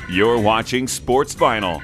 You're watching Sports Final.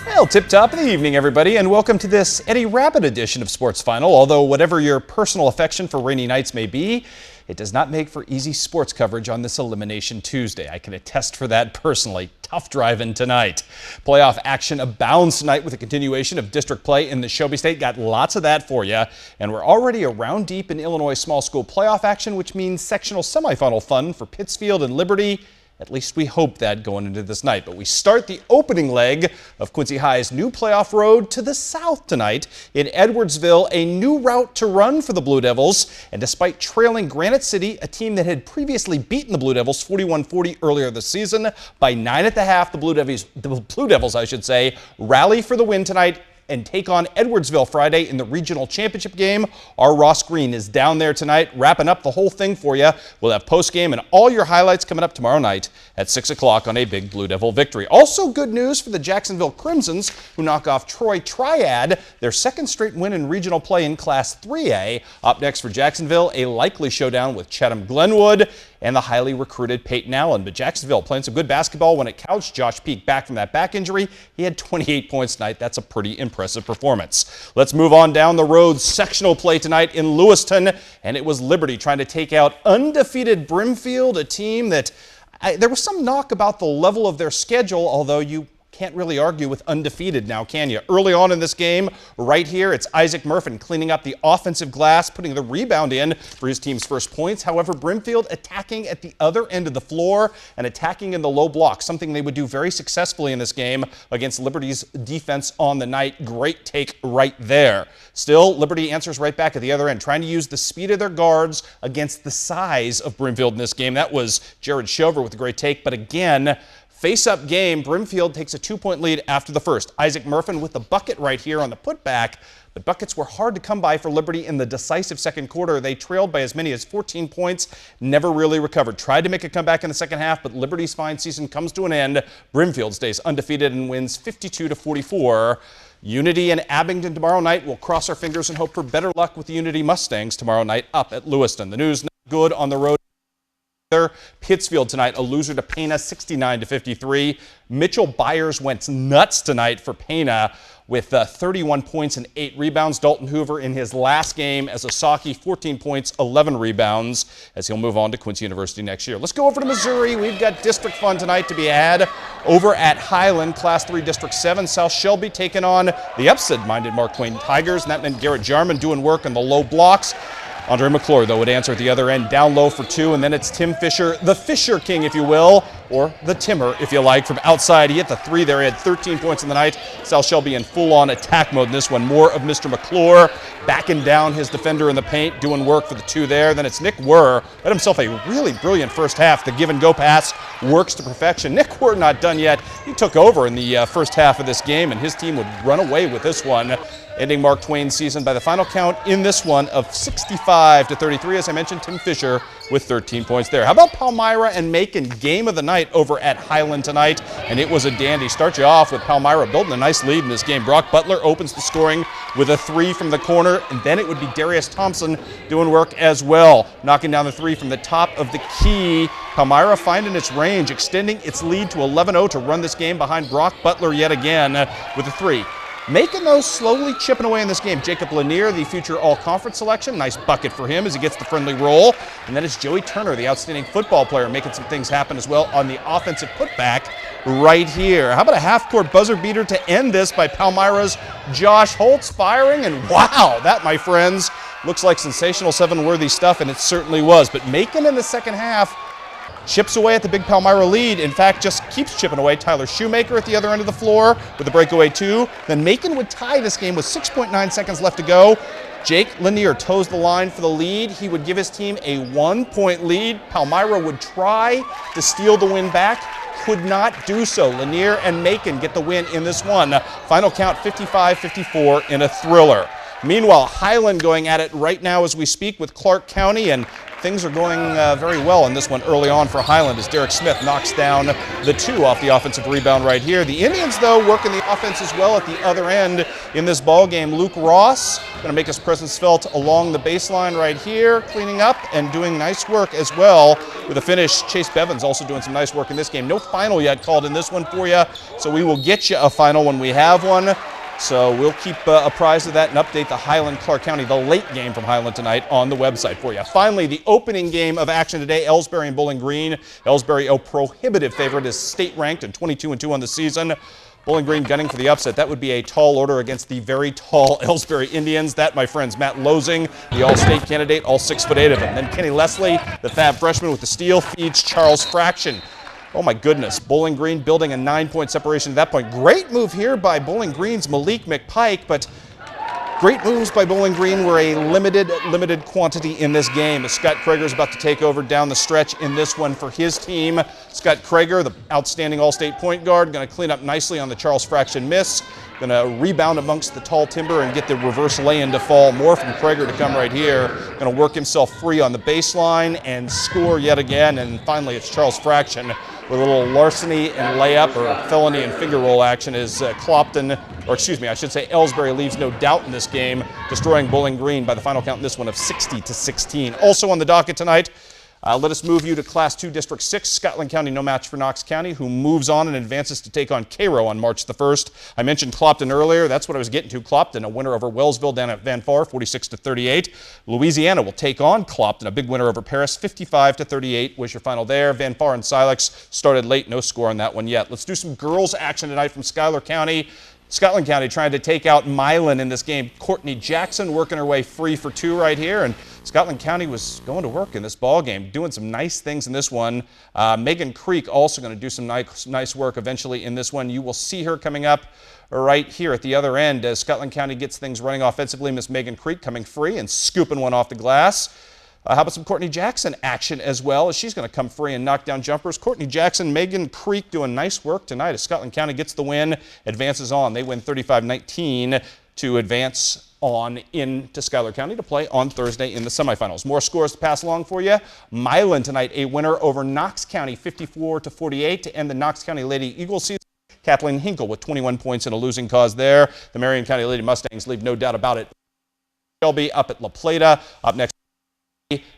Well, tip-top of the evening, everybody, and welcome to this Eddie Rabbit edition of Sports Final. Although whatever your personal affection for rainy nights may be, it does not make for easy sports coverage on this Elimination Tuesday. I can attest for that personally. Tough driving tonight. Playoff action abounds tonight with a continuation of district play in the Shelby State. Got lots of that for you. And we're already a round deep in Illinois small school playoff action, which means sectional semifinal fun for Pittsfield and Liberty. At least we hope that going into this night. But we start the opening leg of Quincy High's new playoff road to the south tonight in Edwardsville, a new route to run for the Blue Devils. And despite trailing Granite City, a team that had previously beaten the Blue Devils 41-40 earlier this season, by 9 at the half, the Blue Devils, rally for the win tonight and take on Edwardsville Friday in the regional championship game. Our Ross Green is down there tonight, wrapping up the whole thing for you. We'll have post-game and all your highlights coming up tomorrow night at 6 o'clock on a big Blue Devil victory. Also good news for the Jacksonville Crimsons, who knock off Troy Triad, their second straight win in regional play in Class 3A. Up next for Jacksonville, a likely showdown with Chatham Glenwood and the highly recruited Peyton Allen. But Jacksonville playing some good basketball when it counts. Josh Peak back from that back injury. He had 28 points tonight. That's a pretty impressive performance. Let's move on down the road. Sectional play tonight in Lewiston, and it was Liberty trying to take out undefeated Brimfield, a team that there was some knock about the level of their schedule, although you can't really argue with undefeated now, can you? Early on in this game, right here, it's Isaac Murphin cleaning up the offensive glass, putting the rebound in for his team's first points. However, Brimfield attacking at the other end of the floor and attacking in the low block, something they would do very successfully in this game against Liberty's defense on the night. Great take right there. Still, Liberty answers right back at the other end, trying to use the speed of their guards against the size of Brimfield in this game. That was Jared Shover with a great take, but again, face-up game. Brimfield takes a 2-point lead after the first. Isaac Murphin with the bucket right here on the putback. But buckets were hard to come by for Liberty in the decisive second quarter. They trailed by as many as 14 points, never really recovered. Tried to make a comeback in the second half, but Liberty's fine season comes to an end. Brimfield stays undefeated and wins 52-44. Unity and Abingdon tomorrow night. We'll cross our fingers and hope for better luck with the Unity Mustangs tomorrow night up at Lewiston. The news not good on the road. Pittsfield tonight, a loser to Pana, 69-53. Mitchell Byers went nuts tonight for Pana with 31 points and 8 rebounds. Dalton Hoover in his last game as a Socky, 14 points, 11 rebounds, as he'll move on to Quincy University next year. Let's go over to Missouri. We've got district fun tonight to be had over at Highland, Class 3 District 7. South Shelby taking on the upset-minded Mark Twain Tigers, and that meant Garrett Jarman doing work on the low blocks. Andre McClure, though, would answer at the other end, down low for 2, and then it's Tim Fisher, the Fisher King, if you will, or the Timmer, if you like, from outside. He hit the 3 there. He had 13 points in the night. South Shelby in full-on attack mode in this one. More of Mr. McClure backing down his defender in the paint, doing work for the 2 there. Then it's Nick Wurr. Had himself a really brilliant first half. The give-and-go pass works to perfection. Nick Wurr not done yet. He took over in the first half of this game, and his team would run away with this one, ending Mark Twain's season by the final count in this one of 65-33. As I mentioned, Tim Fisher with 13 points there. How about Palmyra and Macon? Game of the night over at Highland tonight, and it was a dandy. Start you off with Palmyra building a nice lead in this game. Brock Butler opens the scoring with a 3 from the corner, and then it would be Darius Thompson doing work as well, knocking down the 3 from the top of the key. Palmyra finding its range, extending its lead to 11-0 to run this game behind Brock Butler yet again with a 3. Making those slowly chipping away in this game. Jacob Lanier, the future all-conference selection. Nice bucket for him as he gets the friendly roll. And then it's Joey Turner, the outstanding football player, making some things happen as well on the offensive putback right here. How about a half-court buzzer beater to end this by Palmyra's Josh Holtz firing? And wow, that, my friends, looks like sensational 7-worthy stuff, and it certainly was. But Macon in the second half chips away at the big Palmyra lead. In fact, just keeps chipping away. Tyler Shoemaker at the other end of the floor with the breakaway 2. Then Macon would tie this game with 6.9 seconds left to go. Jake Lanier toes the line for the lead. He would give his team a 1-point lead. Palmyra would try to steal the win back. Could not do so. Lanier and Macon get the win in this one. Final count 55-54 in a thriller. Meanwhile, Highland going at it right now as we speak with Clark County, and things are going very well in this one early on for Highland as Derek Smith knocks down the 2 off the offensive rebound right here. The Indians, though, working the offense as well at the other end in this ball game. Luke Ross going to make his presence felt along the baseline right here, cleaning up and doing nice work as well with a finish. Chase Bevins also doing some nice work in this game. No final yet called in this one for you, so we will get you a final when we have one. So we'll keep apprised of that and update the Highland-Clark County, the late game from Highland tonight, on the website for you. Finally, the opening game of action today, Ellsbury and Bowling Green. Ellsbury, a prohibitive favorite, is state-ranked and 22-2 on the season. Bowling Green gunning for the upset. That would be a tall order against the very tall Ellsbury Indians. That, my friends, Matt Losing, the all-state candidate, all 6'8" of him. Then Kenny Leslie, the fab freshman with the steal, feeds Charles Fraction. Oh my goodness, Bowling Green building a 9-point separation at that point. Great move here by Bowling Green's Malik McPike, but great moves by Bowling Green were a limited quantity in this game as Scott Krager is about to take over down the stretch in this one for his team. Scott Krager, the outstanding all-state point guard, going to clean up nicely on the Charles Fraction miss. Going to rebound amongst the tall timber and get the reverse lay-in to fall. More from Krager to come right here. Going to work himself free on the baseline and score yet again. And finally, it's Charles Fraction with a little larceny and layup, or felony and finger roll action as Ellsbury leaves no doubt in this game, destroying Bowling Green by the final count in this one of 60-16. Also on the docket tonight, let us move you to Class II District 6. Scotland County no match for Knox County, who moves on and advances to take on Cairo on March the 1st. I mentioned Clopton earlier. That's what I was getting to. Clopton, a winner over Wellsville down at Van Far, 46-38. Louisiana will take on Clopton, a big winner over Paris, 55-38. Was your final there. Van Far and Silex started late. No score on that one yet. Let's do some girls action tonight from Schuyler County. Scotland County trying to take out Milan in this game. Courtney Jackson working her way free for 2 right here, and Scotland County was going to work in this ball game, doing some nice things in this one. Megan Creek also going to do some nice work eventually in this one. You will see her coming up right here at the other end as Scotland County gets things running offensively. Miss Megan Creek coming free and scooping one off the glass. How about some Courtney Jackson action as well, as she's going to come free and knock down jumpers. Courtney Jackson, Megan Creek doing nice work tonight as Scotland County gets the win, advances on. They win 35-19 to advance on into Schuyler County to play on Thursday in the semifinals. More scores to pass along for you. Milan tonight, a winner over Knox County, 54-48 to end the Knox County Lady Eagles season. Kathleen Hinkle with 21 points in a losing cause there. The Marion County Lady Mustangs leave no doubt about it. Shelby up at La Plata. Up next,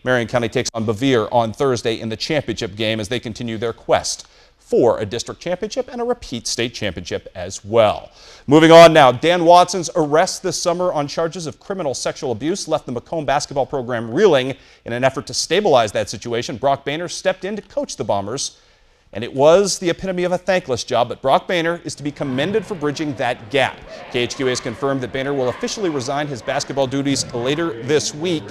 Marion County takes on Bevere on Thursday in the championship game as they continue their quest for a district championship and a repeat state championship as well. Moving on now, Dan Watson's arrest this summer on charges of criminal sexual abuse left the Macomb basketball program reeling. In an effort to stabilize that situation, Brock Boehner stepped in to coach the Bombers. And it was the epitome of a thankless job, but Brock Boehner is to be commended for bridging that gap. KHQA has confirmed that Boehner will officially resign his basketball duties later this week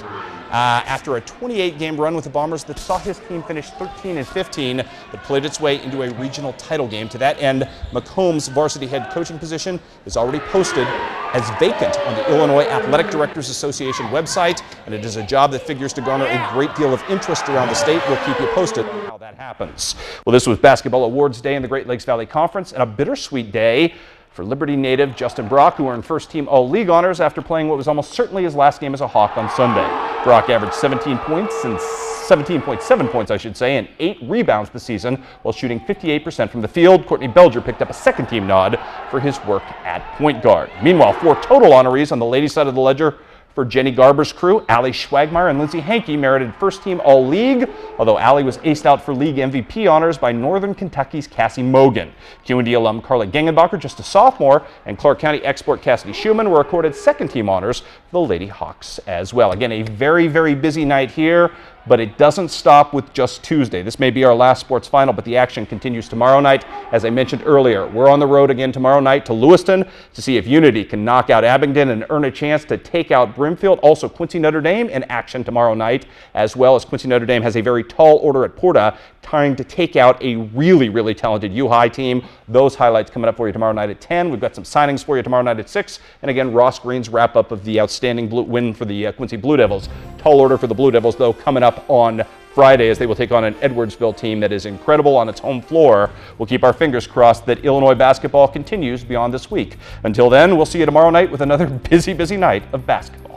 after a 28-game run with the Bombers that saw his team finish 13-15, but played its way into a regional title game. To that end, Macomb's varsity head coaching position is already posted as vacant on the Illinois Athletic Directors Association website, and it is a job that figures to garner a great deal of interest around the state. We'll keep you posted on how that happens. Well, this was Basketball Awards Day in the Great Lakes Valley Conference, and a bittersweet day for Liberty native Justin Brock, who earned first-team All-League honors after playing what was almost certainly his last game as a Hawk on Sunday. Brock averaged 17 points and 17.7 points, I should say, and 8 rebounds this season while shooting 58% from the field. Courtney Belger picked up a second-team nod for his work at point guard. Meanwhile, 4 total honorees on the ladies' side of the ledger for Jenny Garber's crew. Allie Schwagmeyer and Lindsay Hankey merited first-team All-League, although Allie was aced out for league MVP honors by Northern Kentucky's Cassie Mogan. QD alum Carla Gengenbacher, just a sophomore, and Clark County export Cassidy Schumann were accorded second-team honors for the Lady Hawks as well. Again, a very, very busy night here, but it doesn't stop with just Tuesday. This may be our last sports final, but the action continues tomorrow night. As I mentioned earlier, we're on the road again tomorrow night to Lewiston to see if Unity can knock out Abingdon and earn a chance to take out Brimfield. Also, Quincy Notre Dame in action tomorrow night, as well as Quincy Notre Dame has a very tall order at Porta, trying to take out a really, really talented U-High team. Those highlights coming up for you tomorrow night at 10. We've got some signings for you tomorrow night at 6. And again, Ross Green's wrap-up of the outstanding win for the Quincy Blue Devils. Tall order for the Blue Devils, though, coming up on Friday as they will take on an Edwardsville team that is incredible on its home floor. We'll keep our fingers crossed that Illinois basketball continues beyond this week. Until then, we'll see you tomorrow night with another busy, busy night of basketball.